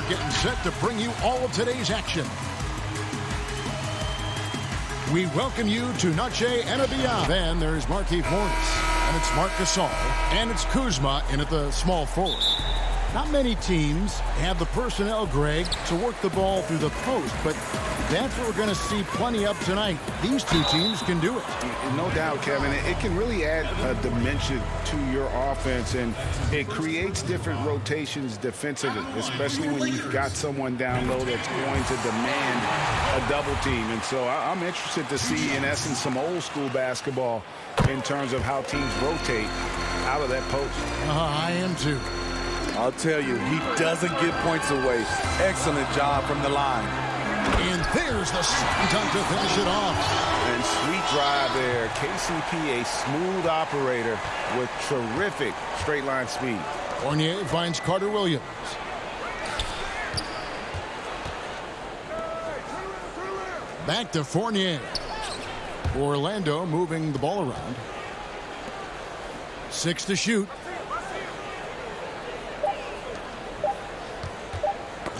getting set to bring you all of today's action. We welcome you to Noche and Beyond. Then there's Markieff Morris, and it's Marc Gasol, and it's Kuzma in at the small forward. Not many teams have the personnel, Greg, to work the ball through the post, but that's what we're going to see plenty of tonight. These two teams can do it. No doubt, Kevin. It can really add a dimension to your offense, and it creates different rotations defensively, especially when you've got someone down low that's going to demand a double team. And so I'm interested to see, in essence, some old school basketball in terms of how teams rotate out of that post. I am too. I'll tell you, he doesn't give points away. Excellent job from the line. And there's the second time to finish it off. And sweet drive there. KCP, a smooth operator with terrific straight line speed. Fournier finds Carter Williams. Back to Fournier. Orlando moving the ball around. 6 to shoot.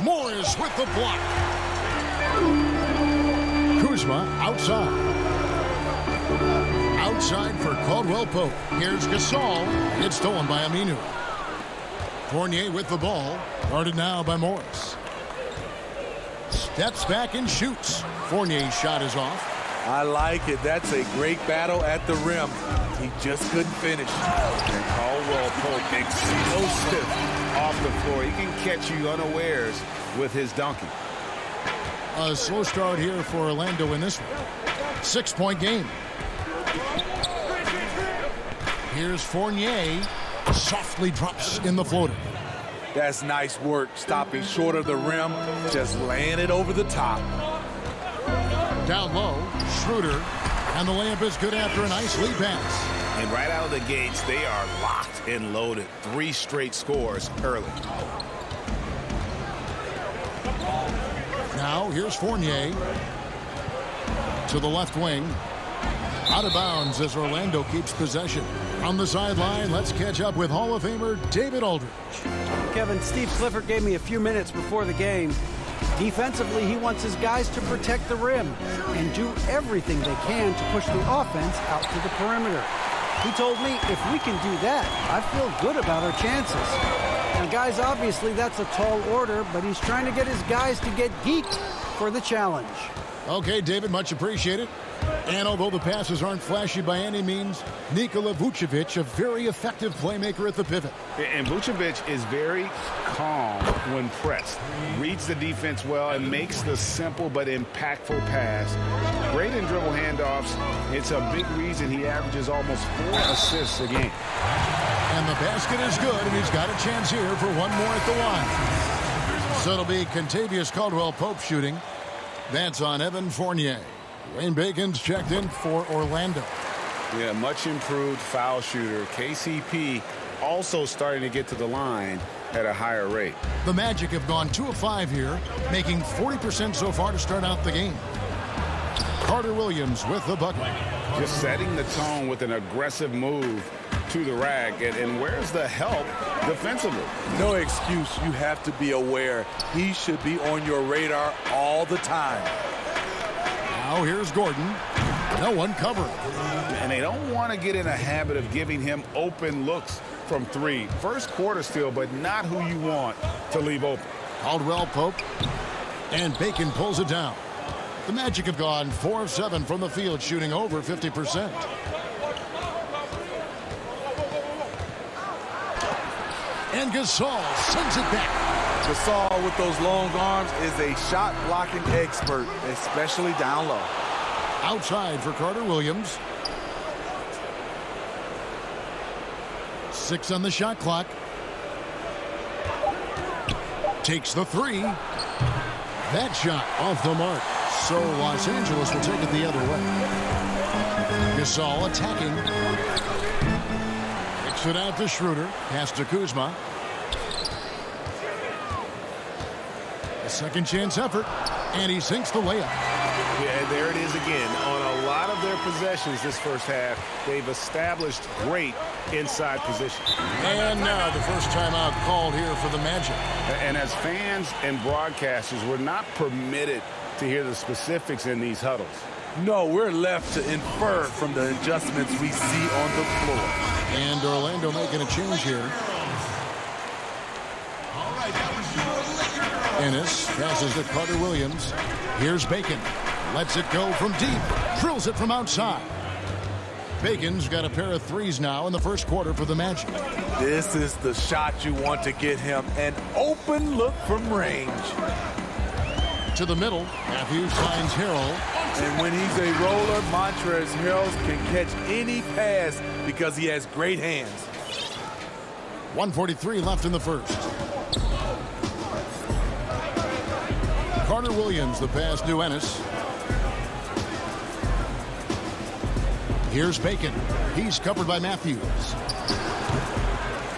Morris with the block. Kuzma outside. Outside for Caldwell Pope. Here's Gasol. It's stolen by Aminu. Fournier with the ball. Guarded now by Morris. Steps back and shoots. Fournier's shot is off. I like it. That's a great battle at the rim. He just couldn't finish. And Caldwell Pope, explosive off the floor. He can catch you unawares with his dunking. A slow start here for Orlando in this one. 6-point game. Here's Fournier. Softly drops in the floater. That's nice work, stopping short of the rim, just laying it over the top. Down low, Schroeder, and the layup is good after a nice lead pass. And right out of the gates, they are locked and loaded. 3 straight scores early. Now here's Fournier to the left wing. Out of bounds as Orlando keeps possession. On the sideline, let's catch up with Hall of Famer David Aldridge. Kevin, Steve Clifford gave me a few minutes before the game. Defensively, he wants his guys to protect the rim and do everything they can to push the offense out to the perimeter. He told me if we can do that, I feel good about our chances. Now, guys, obviously that's a tall order, but he's trying to get his guys to get geeked for the challenge. Okay, David, much appreciated. And although the passes aren't flashy by any means, Nikola Vucevic, a very effective playmaker at the pivot. And Vucevic is very calm when pressed. Reads the defense well and makes the simple but impactful pass. Great in dribble handoffs. It's a big reason he averages almost 4 assists a game. And the basket is good, and he's got a chance here for one more at the line. So it'll be Kentavious Caldwell-Pope shooting. That's on Evan Fournier. Wayne Bacon's checked in for Orlando. Yeah, much improved foul shooter. KCP also starting to get to the line at a higher rate. The Magic have gone 2 of 5 here, making 40% so far to start out the game. Carter Williams with the bucket. Just setting the tone with an aggressive move to the rack. And where's the help defensively? No excuse. You have to be aware. He should be on your radar all the time. Now here's Gordon. No one covering. And they don't want to get in a habit of giving him open looks from 3. First quarter still, but not who you want to leave open. Caldwell Pope. And Bacon pulls it down. The Magic have gone 4 of 7 from the field, shooting over 50%. And Gasol sends it back. Gasol with those long arms is a shot blocking expert, especially down low. Outside for Carter Williams. 6 on the shot clock. Takes the 3. That shot off the mark. So Los Angeles will take it the other way. Gasol attacking. Kicks it out to Schroeder. Pass to Kuzma. A second chance effort. And he sinks the layup. Yeah, there it is again. On a lot of their possessions this first half, they've established great inside position. And now the first timeout called here for the Magic. And as fans and broadcasters, we're not permitted to hear the specifics in these huddles. No, we're left to infer from the adjustments we see on the floor. And Orlando making a change here. Ennis passes to Carter Williams. Here's Bacon. Lets it go from deep. Drills it from outside. Bacon's got a pair of threes now in the first quarter for the Magic. This is the shot you want to get him. An open look from range. To the middle. Matthews finds Harrell. And when he's a roller, Montrezl Harrell can catch any pass because he has great hands. 1:43 left in the first. Carter Williams, the pass to Ennis. Here's Bacon. He's covered by Matthews.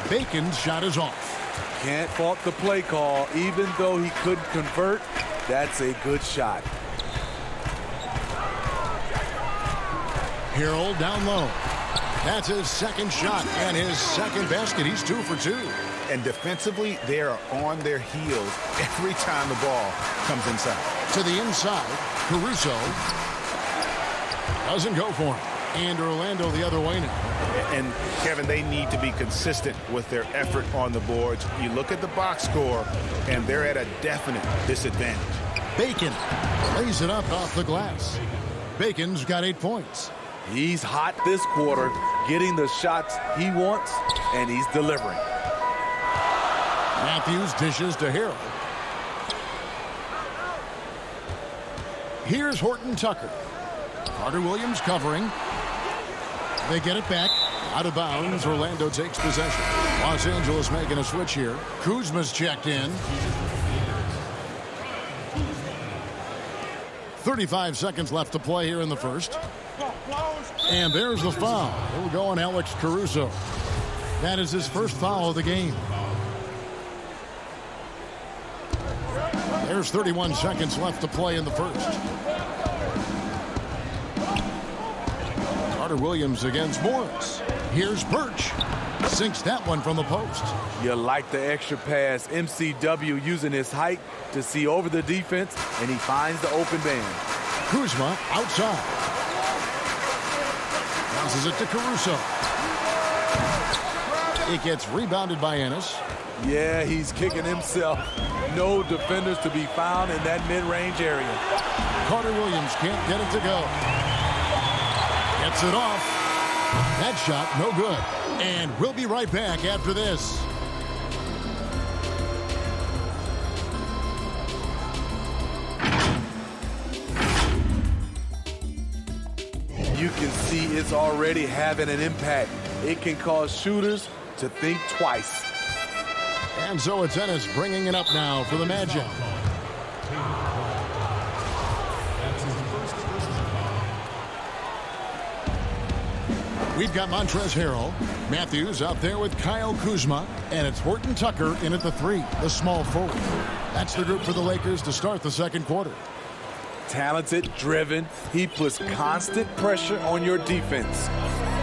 Bacon's shot is off. Can't fault the play call. Even though he couldn't convert, that's a good shot. Harrell down low. That's his second shot and his second basket. He's 2 for 2. And defensively, they are on their heels every time the ball comes inside. To the inside, Caruso doesn't go for him. And Orlando the other way now. And, Kevin, they need to be consistent with their effort on the boards. You look at the box score, and they're at a definite disadvantage. Bacon lays it up off the glass. Bacon's got 8 points. He's hot this quarter, getting the shots he wants, and he's delivering. Matthews dishes to Harrell. Here's Horton Tucker. Carter Williams covering. They get it back. Out of bounds. Orlando takes possession. Los Angeles making a switch here. Kuzma's checked in. 35 seconds left to play here in the first. And there's the foul. It'll go on Alex Caruso. That is his first foul of the game. There's 31 seconds left to play in the first. Carter Williams against Morris. Here's Birch. Sinks that one from the post. You like the extra pass. MCW using his height to see over the defense, and he finds the open man. Kuzma outside. Passes it to Caruso. It gets rebounded by Ennis. Yeah, he's kicking himself. No defenders to be found in that mid-range area. Carter Williams can't get it to go. Gets it off. That shot, no good. And we'll be right back after this. You can see it's already having an impact. It can cause shooters to think twice. And so it's Ennis bringing it up now for the Magic. We've got Montrezl Harrell. Matthews out there with Kyle Kuzma. And it's Horton Tucker in at the 3, the small forward. That's the group for the Lakers to start the second quarter. Talented, driven. He puts constant pressure on your defense.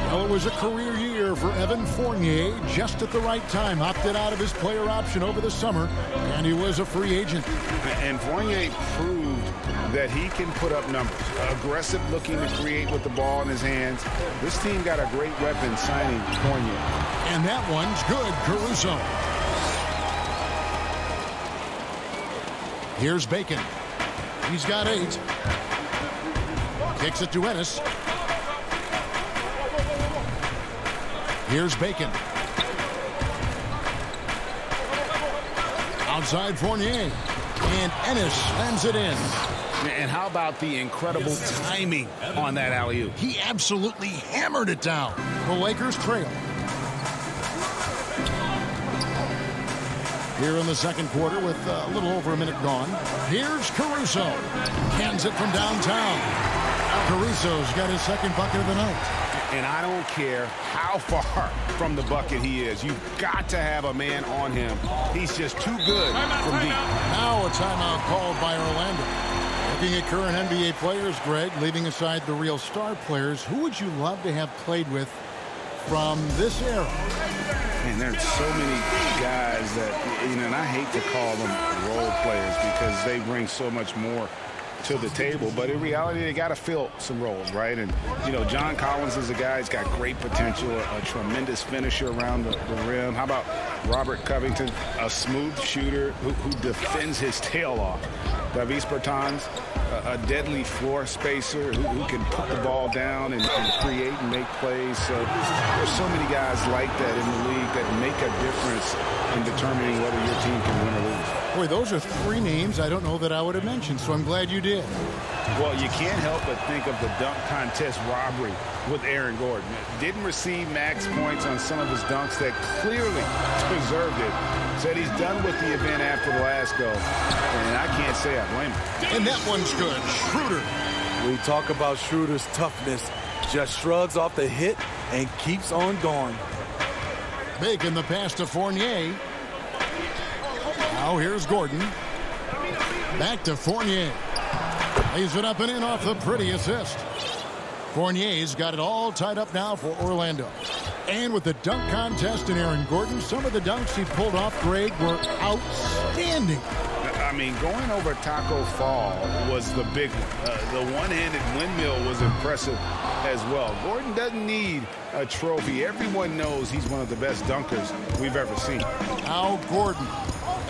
Well, it was a career year for Evan Fournier, just at the right time. Opted out of his player option over the summer, and he was a free agent. And Fournier proved that he can put up numbers. Aggressive looking to create with the ball in his hands. This team got a great weapon signing Fournier. And that one's good, Caruso. Here's Bacon. He's got 8. Kicks it to Ennis. Here's Bacon. Outside Fournier. And Ennis slams it in. And how about the incredible timing on that alley-oop? He absolutely hammered it down. The Lakers trail. Here in the second quarter with a little over a minute gone. Here's Caruso. Cans it from downtown. Caruso's got his second bucket of the night. And I don't care how far from the bucket he is. You've got to have a man on him. He's just too good from deep. Now a timeout called by Orlando. Looking at current NBA players, Greg, leaving aside the real star players, who would you love to have played with from this era. And there's so many guys that, and I hate to call them role players because they bring so much more to the table, but in reality they got to fill some roles, right? And John Collins is a guy who's got great potential, a tremendous finisher around the rim. How about Robert Covington, a smooth shooter who defends his tail off? Davis Bertans, a deadly floor spacer who can put the ball down and create and make plays. So there's so many guys like that in the league that make a difference in determining whether your team can win or lose. Boy, those are three names I don't know that I would have mentioned, so I'm glad you did. Well, you can't help but think of the dunk contest robbery with Aaron Gordon. Didn't receive max points on some of his dunks that clearly deserved it. Said he's done with the event after the last go, and I can't say I blame him. And that one's good. Schroeder. We talk about Schroeder's toughness. Just shrugs off the hit and keeps on going. Making the pass to Fournier. Now here's Gordon. Back to Fournier. Lays it up and in off the pretty assist. Fournier's got it all tied up now for Orlando. And with the dunk contest and Aaron Gordon, some of the dunks he pulled off, Greg, were outstanding. I mean, going over Taco Fall was the big one. The one-handed windmill was impressive as well. Gordon doesn't need a trophy. Everyone knows he's one of the best dunkers we've ever seen. Now Gordon,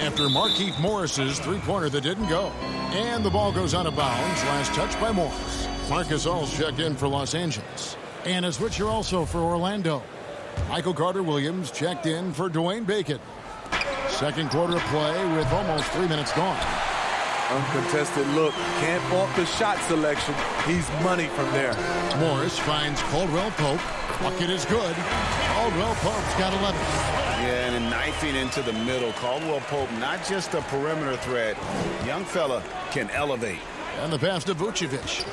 after Markieff Morris's three-pointer that didn't go. And the ball goes out of bounds. Last touch by Morris. Marc Gasol's checked in for Los Angeles. And a switcher also for Orlando. Michael Carter-Williams checked in for Dwayne Bacon. Second quarter of play with almost 3 minutes gone. Uncontested look. Can't fault the shot selection. He's money from there. Morris finds Caldwell Pope. Bucket is good. Caldwell Pope's got 11. Yeah, and knifing into the middle. Caldwell Pope, not just a perimeter threat. Young fella can elevate. And the pass to Vucevic.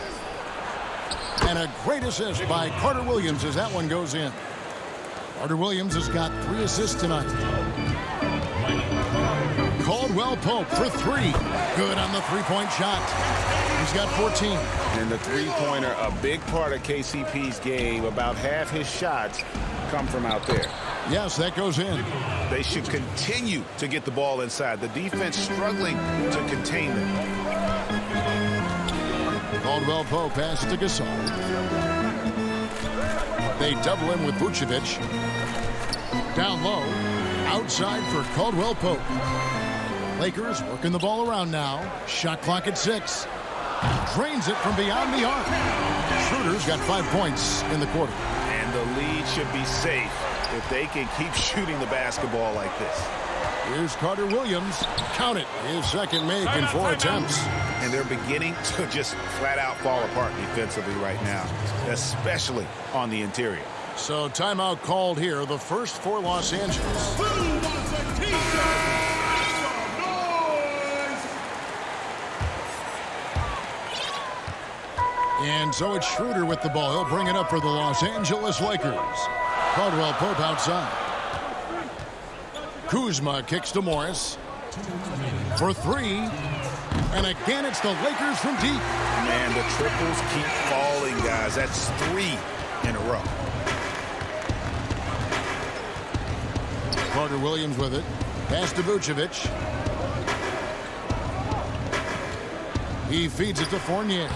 And a great assist by Carter-Williams as that one goes in. Carter-Williams has got 3 assists tonight. Caldwell Pope for 3. Good on the three-point shot. He's got 14. And the three-pointer, a big part of KCP's game. About half his shots come from out there. Yes, that goes in. They should continue to get the ball inside. The defense struggling to contain them. Caldwell Pope passes to Gasol. They double him with Vucevic. Down low. Outside for Caldwell Pope. Lakers working the ball around now. Shot clock at 6. Drains it from beyond the arc. Schroeder's got 5 points in the quarter. And the lead should be safe if they can keep shooting the basketball like this. Here's Carter-Williams. Count it. His second make in 4 attempts. And they're beginning to just flat out fall apart defensively right now, especially on the interior. So timeout called here. The first for Los Angeles. And so it's Schroeder with the ball. He'll bring it up for the Los Angeles Lakers. Caldwell Pope outside. Kuzma kicks to Morris for 3. And again, it's the Lakers from deep. Man, the triples keep falling, guys. That's 3 in a row. Carter-Williams with it. Pass to Vucevic. He feeds it to Fournier.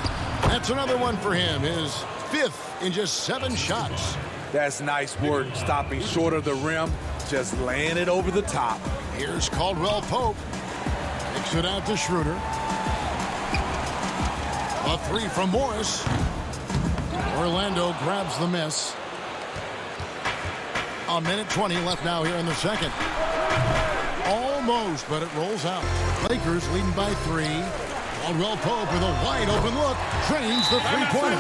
That's another one for him. His 5th in just 7 shots. That's nice work, stopping short of the rim, just laying it over the top. Here's Caldwell Pope. Kicks it out to Schroeder. A 3 from Morris. Orlando grabs the miss. A minute 20 left now here in the second. Almost, but it rolls out. Lakers leading by 3. Caldwell Pope with a wide open look. Drains the three-pointer.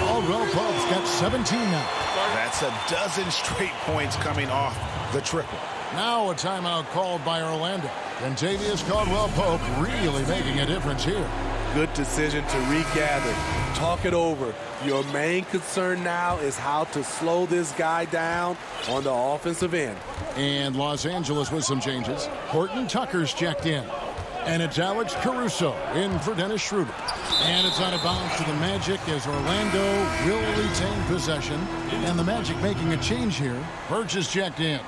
Caldwell Pope's got 17 now. That's a dozen straight points coming off the triple. Now a timeout called by Orlando. Kentavious Caldwell-Pope really making a difference here. Good decision to regather. Talk it over. Your main concern now is how to slow this guy down on the offensive end. And Los Angeles with some changes. Horton Tucker's checked in. And it's Alex Caruso in for Dennis Schroeder. And it's out of bounds to the Magic as Orlando will retain possession. And the Magic making a change here. Birch is checked in.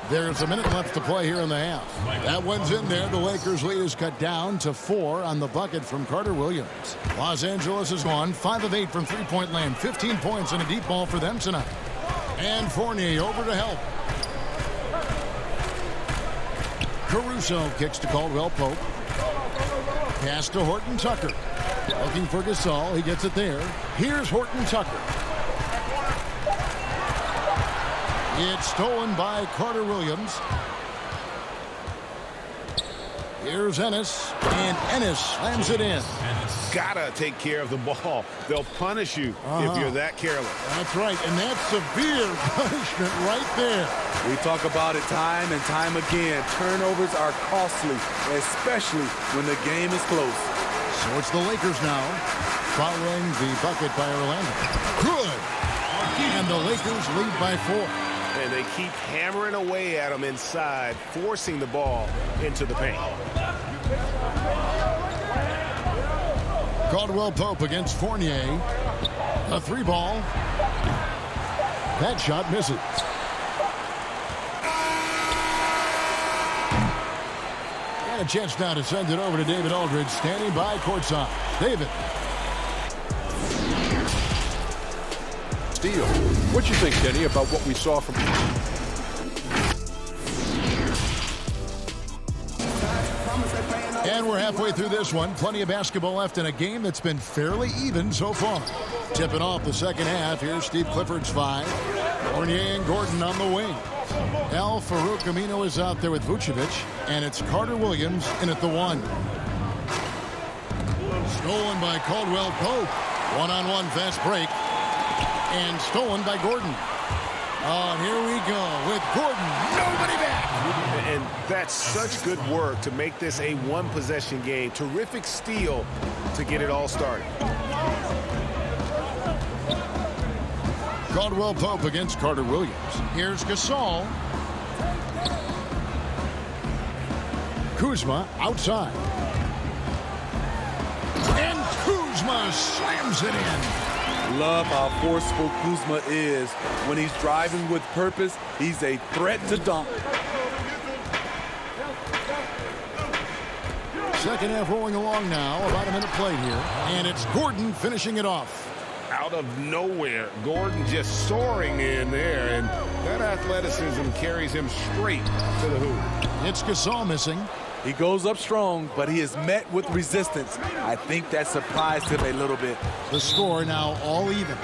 There's a minute left to play here in the half. That one's in there. The Lakers lead is cut down to 4 on the bucket from Carter Williams. Los Angeles is gone 5 of 8 from three-point land. 15 points and a deep ball for them tonight. And Fournier over to help. Caruso kicks to Caldwell Pope. Pass to Horton Tucker. Looking for Gasol. He gets it there. Here's Horton Tucker. It's stolen by Carter Williams. Here's Ennis, and Ennis slams it in. Gotta take care of the ball. They'll punish you if you're that careless. That's right, and that's severe punishment right there. We talk about it time and time again. Turnovers are costly, especially when the game is close. So it's the Lakers now, following the bucket by Orlando. Good! And the Lakers lead by 4. And they keep hammering away at them inside, forcing the ball into the paint. Caldwell Pope against Fournier. A 3-ball. That shot misses. And a chance now to send it over to David Aldridge, standing by courtside. David. Steal. What you think, Kenny, about what we saw from... And we're halfway through this one. Plenty of basketball left in a game that's been fairly even so far. Tipping off the second half. Here's Steve Clifford's 5. Fournier and Gordon on the wing. Al Farouk Amino is out there with Vucevic. And it's Carter Williams in at the 1. Stolen by Caldwell Pope. One-on-one fast break. And stolen by Gordon. Oh, and here we go with Gordon. Nobody back. And that's such good work to make this a one-possession game. Terrific steal to get it all started. Caldwell Pope against Carter Williams. Here's Gasol. Kuzma outside. And Kuzma slams it in. Love how forceful Kuzma is. When he's driving with purpose, he's a threat to dunk. Second half rolling along now. About a minute played here. And it's Gordon finishing it off. Out of nowhere, Gordon just soaring in there, and that athleticism carries him straight to the hoop. It's Gasol missing. He goes up strong, but he is met with resistance. I think that surprised him a little bit. The score now all even.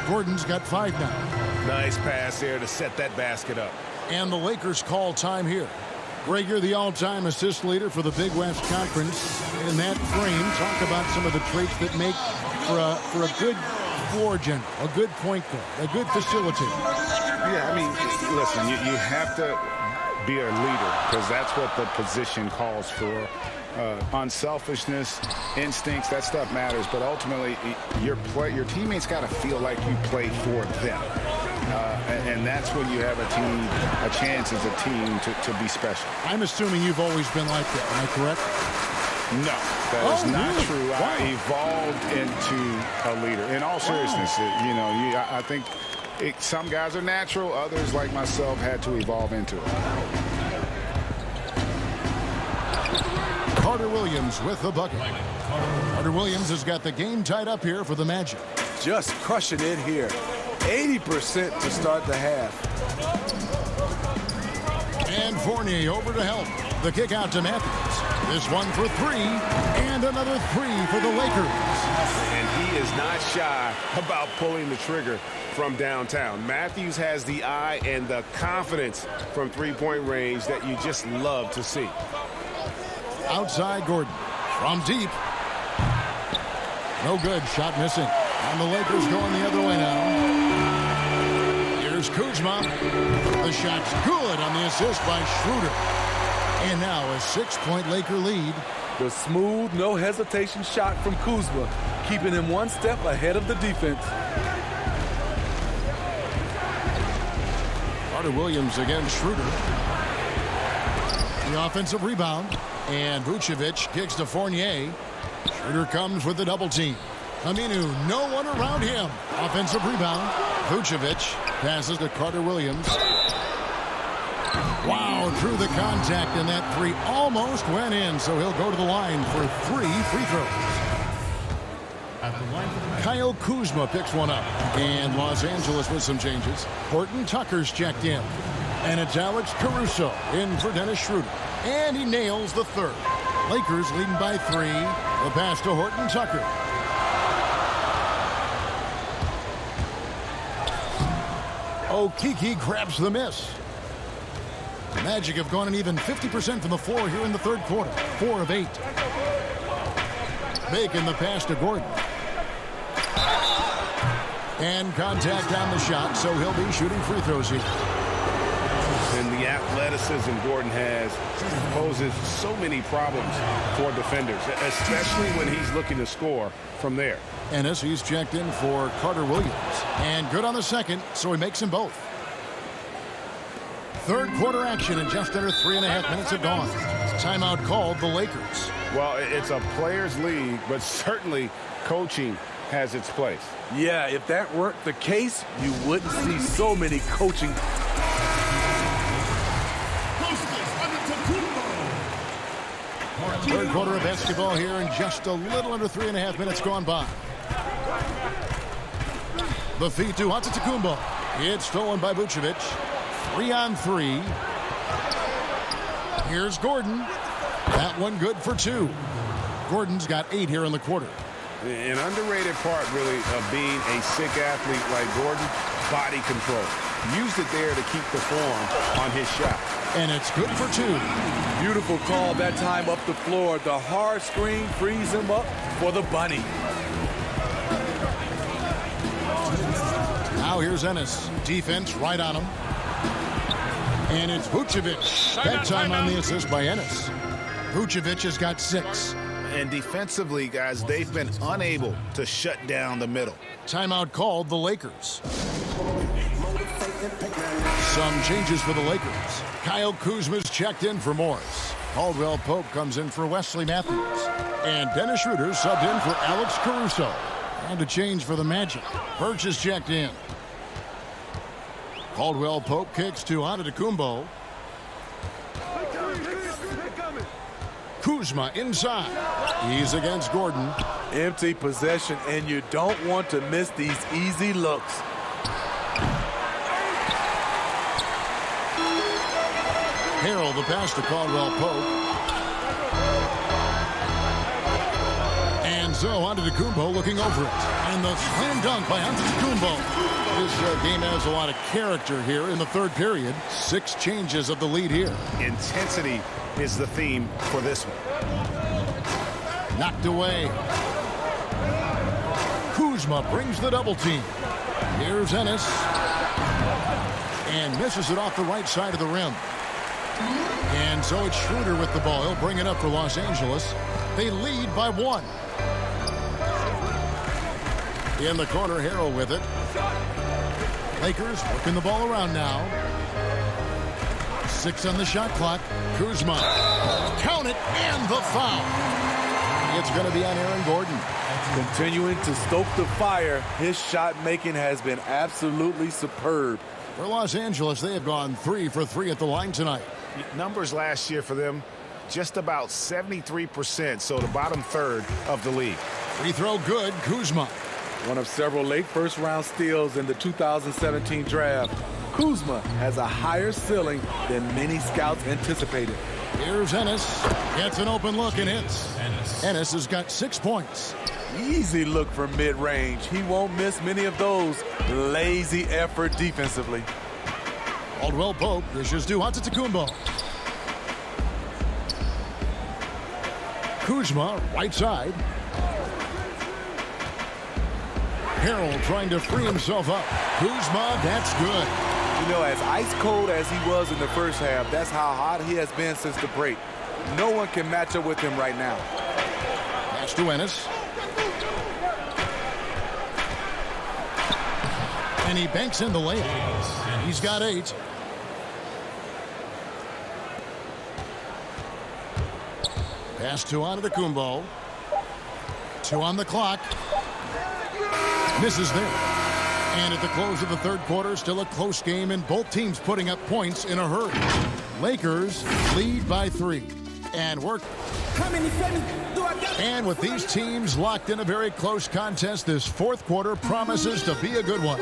Gordon's got 5 now. Nice pass there to set that basket up. And the Lakers call time here. Greg, you're the all-time assist leader for the Big West Conference. In that frame, talk about some of the traits that make for a good floor general, a good point guard, a good facilitator. Yeah, I mean, listen, you have to be a leader because that's what the position calls for. Unselfishness, instincts, that stuff matters, but ultimately your teammates got to feel like you play for them. And that's when you have a chance as a team to be special. I'm assuming you've always been like that. Am I correct? No, that is not really? true. Wow. I evolved into a leader. In all seriousness, I think some guys are natural. Others, like myself, had to evolve into it. Carter Williams with the bucket. Carter Williams has got the game tied up here for the Magic. Just crushing it here. 80% to start the half. And Fournier over to help. The kick out to Matthews. This one for 3, and another 3 for the Lakers. And he is not shy about pulling the trigger from downtown. Matthews has the eye and the confidence from three-point range that you just love to see. Outside Gordon. From deep. No good. Shot missing. And the Lakers going the other way now. Here's Kuzma. The shot's good on the assist by Schroeder. And now a 6-point Laker lead. The smooth, no hesitation shot from Kuzma, keeping him one step ahead of the defense. Carter Williams against Schroeder. The offensive rebound. And Vucevic kicks to Fournier. Schroeder comes with the double team. Aminu, no one around him. Offensive rebound. Vucevic passes to Carter Williams. Wow, through the contact, and that three almost went in, so he'll go to the line for 3 free throws. Kyle Kuzma picks one up. And Los Angeles with some changes. Horton Tucker's checked in. And it's Alex Caruso in for Dennis Schroeder. And he nails the third. Lakers leading by 3. The pass to Horton Tucker. Okeke grabs the miss. Magic have gone an even 50% from the floor here in the third quarter. 4 of 8. Making the pass to Gordon. And contact on the shot, so he'll be shooting free throws here. And the athleticism Gordon has poses so many problems for defenders, especially when he's looking to score from there. Ennis, he's checked in for Carter Williams. And good on the second, so he makes them both. Third quarter action, and just under 3.5 minutes have gone. Timeout called the Lakers. Well, it's a players' league, but certainly coaching has its place. Yeah, if that weren't the case, you wouldn't see so many coaching. Third quarter of basketball here, and just a little under 3.5 minutes gone by. The feed to Antetokounmpo. It's stolen by Vucevic. 3-on-3. Here's Gordon. That one good for 2. Gordon's got 8 here in the quarter. An underrated part, really, of being a sick athlete like Gordon, body control. Used it there to keep the form on his shot. And it's good for 2. Beautiful call that time up the floor. The hard screen frees him up for the bunny. Now here's Ennis. Defense right on him. And it's Vucevic. That time on the assist by Ennis. Vucevic has got 6. And defensively, guys, they've been unable to shut down the middle. Timeout called the Lakers. Some changes for the Lakers. Kyle Kuzma's checked in for Morris. Caldwell Pope comes in for Wesley Matthews. And Dennis Schroeder subbed in for Alex Caruso. And a change for the Magic. Birch is checked in. Caldwell Pope kicks to Antetokounmpo. Kuzma inside. He's against Gordon. Empty possession, and you don't want to miss these easy looks. Harrell the pass to Caldwell Pope. And so Antetokounmpo looking over it. And the slam dunk by Antetokounmpo. This game has a lot of character here in the third period. 6 changes of the lead here. Intensity is the theme for this one. Knocked away. Kuzma brings the double team. Here's Ennis. And misses it off the right side of the rim. And so it's Schroeder with the ball. He'll bring it up for Los Angeles. They lead by 1. In the corner, Harrell with it. Lakers working the ball around now. 6 on the shot clock. Kuzma. Count it, and the foul. It's going to be on Aaron Gordon. Continuing to stoke the fire, his shot making has been absolutely superb. For Los Angeles, they have gone 3 for 3 at the line tonight. Numbers last year for them, just about 73%, so the bottom third of the league. Free throw good, Kuzma. One of several late first-round steals in the 2017 draft, Kuzma has a higher ceiling than many scouts anticipated. Here's Ennis. Gets an open look and hits. Ennis has got 6 points. Easy look from mid-range. He won't miss many of those. Lazy effort defensively. Caldwell Pope dishes to Antetokounmpo. Kuzma, right side. Harrell trying to free himself up. Kuzma, that's good. You know, as ice cold as he was in the first half, that's how hot he has been since the break. No one can match up with him right now. Pass to Ennis. And he banks in the layup. He's got 8. Pass to Antetokounmpo. 2 on the clock. Misses there. And at the close of the third quarter, still a close game and both teams putting up points in a hurry. Lakers lead by 3. And with these teams locked in a very close contest, this fourth quarter promises to be a good one.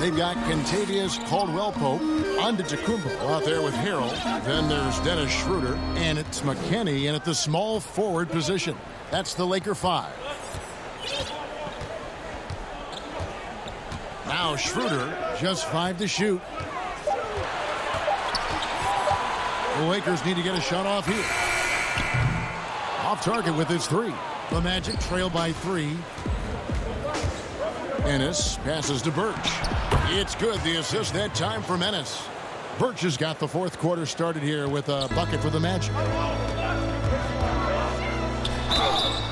They've got Kentavious Caldwell-Pope, Antetokounmpo out there with Harrell. Then there's Dennis Schroeder, and it's McKinney in at the small forward position. That's the Laker 5. Now Schroeder, just 5 to shoot. The Lakers need to get a shot off here. Off target with his 3. The Magic trail by 3. Ennis passes to Birch. It's good. The assist that time from Ennis. Birch has got the fourth quarter started here with a bucket for the Magic.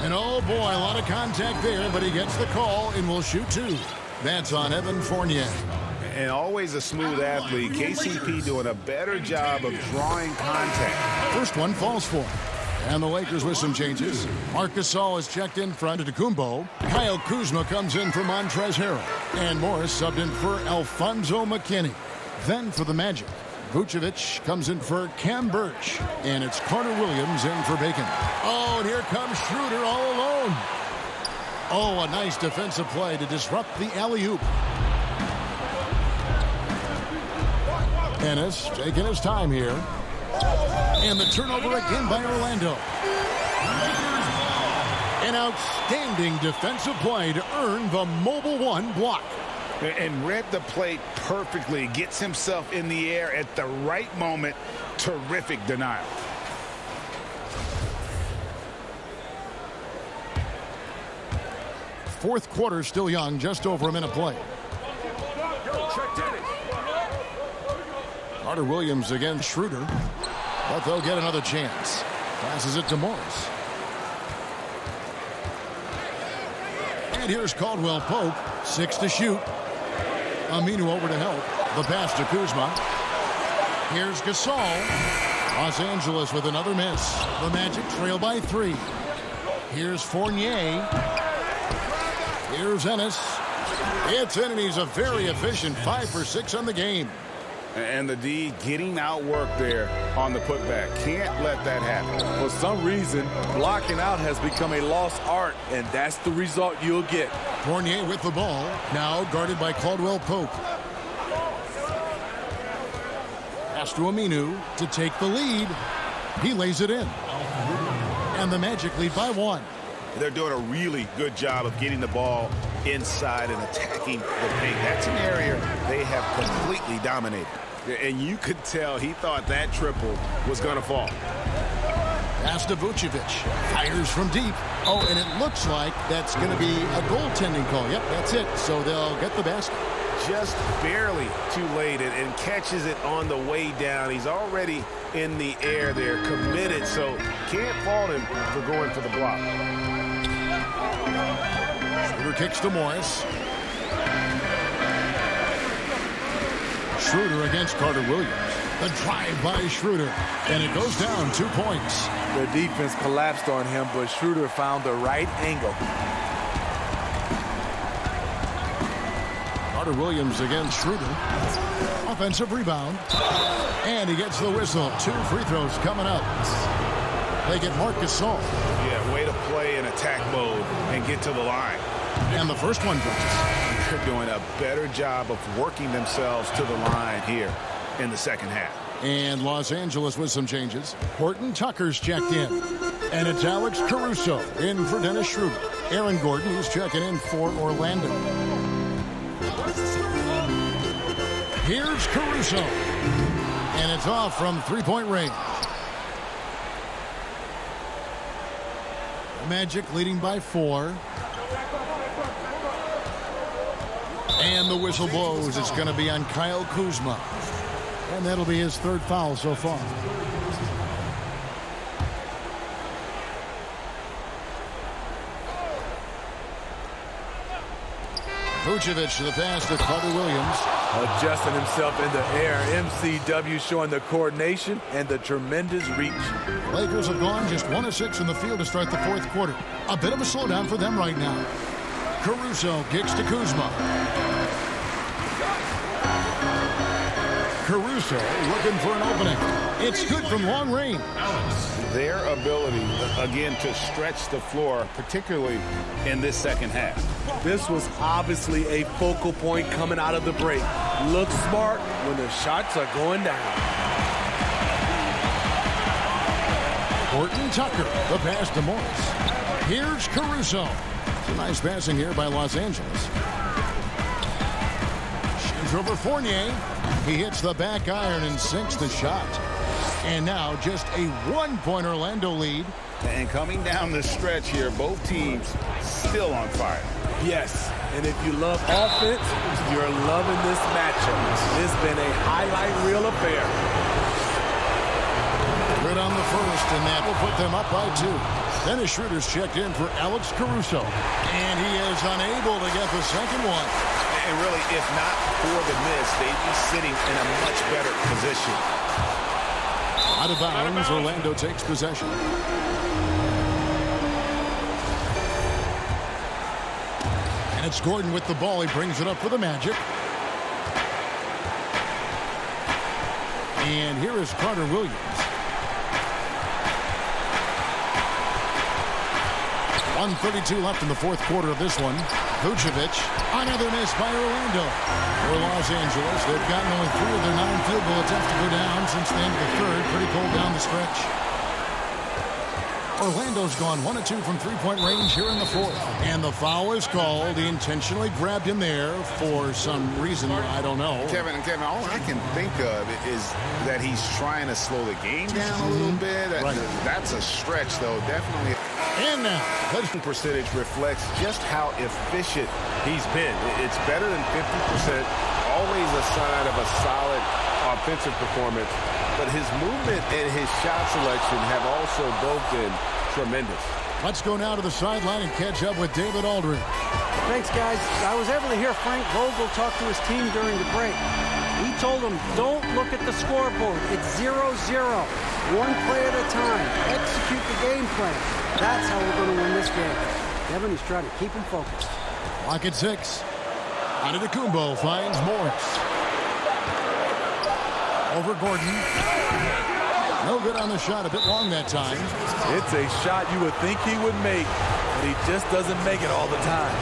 And oh boy, a lot of contact there, but he gets the call and will shoot 2. That's on Evan Fournier. And always a smooth athlete. KCP doing a better job of drawing contact. First one falls for him. And the Lakers with some changes. Marc Gasol is checked in for Antetokounmpo. Kyle Kuzma comes in for Montrezl Harrell. And Morris subbed in for Alfonso McKinney. Then for the Magic, Vucevic comes in for Cam Birch. And it's Carter Williams in for Bacon. Oh, and here comes Schroeder all alone. Oh, a nice defensive play to disrupt the alley-oop. Ennis taking his time here. And the turnover again by Orlando. An outstanding defensive play to earn the mobile 1 block. And read the play perfectly. Gets himself in the air at the right moment. Terrific denial. Fourth quarter still young, just over a minute play. Carter Williams against Schroeder, but they'll get another chance. Passes it to Morris. And here's Caldwell-Pope, 6 to shoot. Aminu over to help. The pass to Kuzma. Here's Gasol. Los Angeles with another miss. The Magic trail by 3. Here's Fournier. Here's Ennis. It's in, and he's a very efficient 5 for 6 on the game. And the D getting outworked there on the putback. Can't let that happen. For some reason, blocking out has become a lost art, and that's the result you'll get. Fournier with the ball, now guarded by Caldwell-Pope. Pass to Aminu to take the lead. He lays it in. And the Magic lead by 1. They're doing a really good job of getting the ball inside and attacking the paint. That's an area they have completely dominated. And you could tell he thought that triple was going to fall. Pass to Vucevic. Fires from deep. Oh, and it looks like that's going to be a goaltending call. Yep, that's it. So they'll get the basket. Just barely too late and catches it on the way down. He's already in the air there, committed, so can't fault him for going for the block. Schroeder kicks to Morris. Schroeder against Carter Williams. The drive by Schroeder, and it goes down 2 points. The defense collapsed on him, but Schroeder found the right angle. Carter Williams against Schroeder. Offensive rebound. And he gets the whistle. 2 free throws coming up. They get Marc Gasol. Yeah, way to play in attack mode and get to the line. And the first one drops. They're doing a better job of working themselves to the line here in the second half. And Los Angeles with some changes. Horton Tucker's checked in. And it's Alex Caruso in for Dennis Schroeder. Aaron Gordon is checking in for Orlando. Here's Caruso. And it's off from three-point range. Magic leading by 4. And the whistle blows. It's going to be on Kyle Kuzma. And that'll be his third foul so far. Vucevic to the pass to Carter Williams. Adjusting himself in the air. MCW showing the coordination and the tremendous reach. Lakers have gone just 1 of 6 in the field to start the fourth quarter. A bit of a slowdown for them right now. Caruso kicks to Kuzma. Caruso looking for an opening. It's good from long range. Their ability, again, to stretch the floor, particularly in this second half. This was obviously a focal point coming out of the break. Look smart when the shots are going down. Horton Tucker, the pass to Morris. Here's Caruso. Some nice passing here by Los Angeles. Shins over Fournier. He hits the back iron and sinks the shot. And now just a 1-point Orlando lead. And coming down the stretch here, both teams still on fire. Yes, and if you love offense, you're loving this matchup. It's been a highlight reel affair. Good on the first, and that will put them up by 2. Dennis Schroeder's checked in for Alex Caruso. And he is unable to get the second one. And really, if not for the miss, they'd be sitting in a much better position. Out of bounds, Orlando takes possession. And it's Gordon with the ball. He brings it up for the Magic. And here is Carter Williams. 1:32 left in the fourth quarter of this one. Vucevic, another miss by Orlando. For Los Angeles, they've gotten only 3 of their 9 field goal attempts to go down since the end of the third. Pretty cold down the stretch. Orlando's gone 1 of 2 from three-point range here in the fourth. And the foul is called. He intentionally grabbed him there for some reason, I don't know. Kevin, all I can think of is that he's trying to slow the game down a little bit. Right. That's a stretch, though, definitely. And now, Percentage reflects just how efficient he's been. It's better than 50%, always a sign of a solid offensive performance. But his movement and his shot selection have also both been tremendous. Let's go now to the sideline and catch up with David Aldridge. Thanks, guys. I was able to hear Frank Vogel talk to his team during the break. He told them, don't look at the scoreboard. It's 0-0. One play at a time. Execute the game plan. That's how we're going to win this game. Devin is trying to keep him focused. Clock at 6. Antetokounmpo finds Morris. Over Gordon. No good on the shot. A bit long that time. It's a shot you would think he would make, but he just doesn't make it all the time.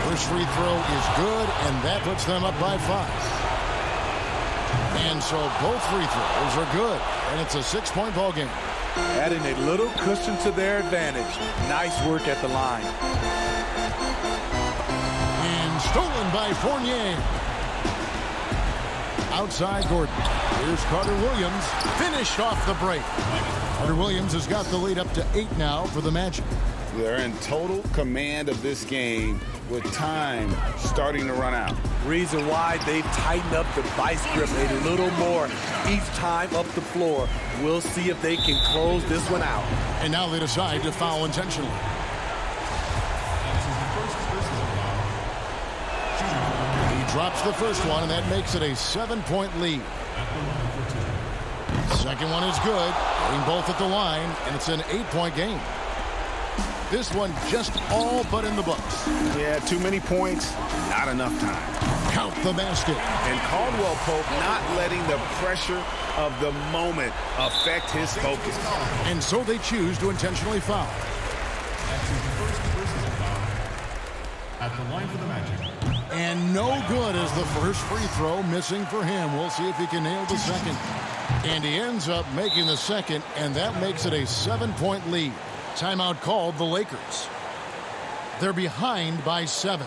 First free throw is good, and that puts them up by 5. And so both free throws are good, and it's a 6-point ball game. Adding a little cushion to their advantage. Nice work at the line. And stolen by Fournier. Outside Gordon. Here's Carter Williams. Finished off the break. Carter Williams has got the lead up to 8 now for the Magic. They're in total command of this game with time starting to run out. Reason why they've tightened up the vice grip a little more each time up the floor. We'll see if they can close this one out. And now they decide to foul intentionally. He drops the first one, and that makes it a 7-point lead. Second one is good. Getting both at the line, and it's an 8-point game. This one just all but in the books. Yeah, too many points, not enough time. Count the basket. And Caldwell Pope not letting the pressure of the moment affect his focus. And so they choose to intentionally foul. At the line for the Magic. And no good as the first free throw missing for him. We'll see if he can nail the second. And he ends up making the second, and that makes it a 7-point lead. Timeout called the Lakers. They're behind by 7.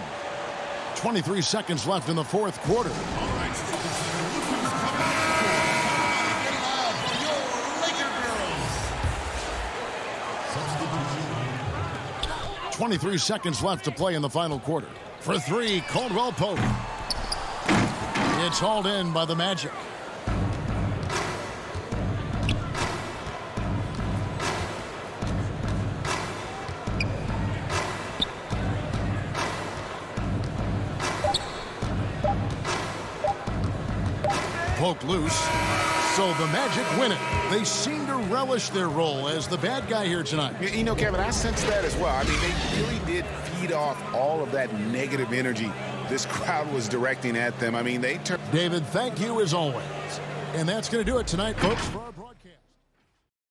23 seconds left in the fourth quarter. 23 seconds left to play in the final quarter. For three, Caldwell Pope. It's hauled in by the Magic. Poke loose. So the Magic win it. They seem to relish their role as the bad guy here tonight. You know, Kevin, I sense that as well. I mean, they really did feed off all of that negative energy this crowd was directing at them. I mean, they turned. David, thank you as always. And that's going to do it tonight, folks. For our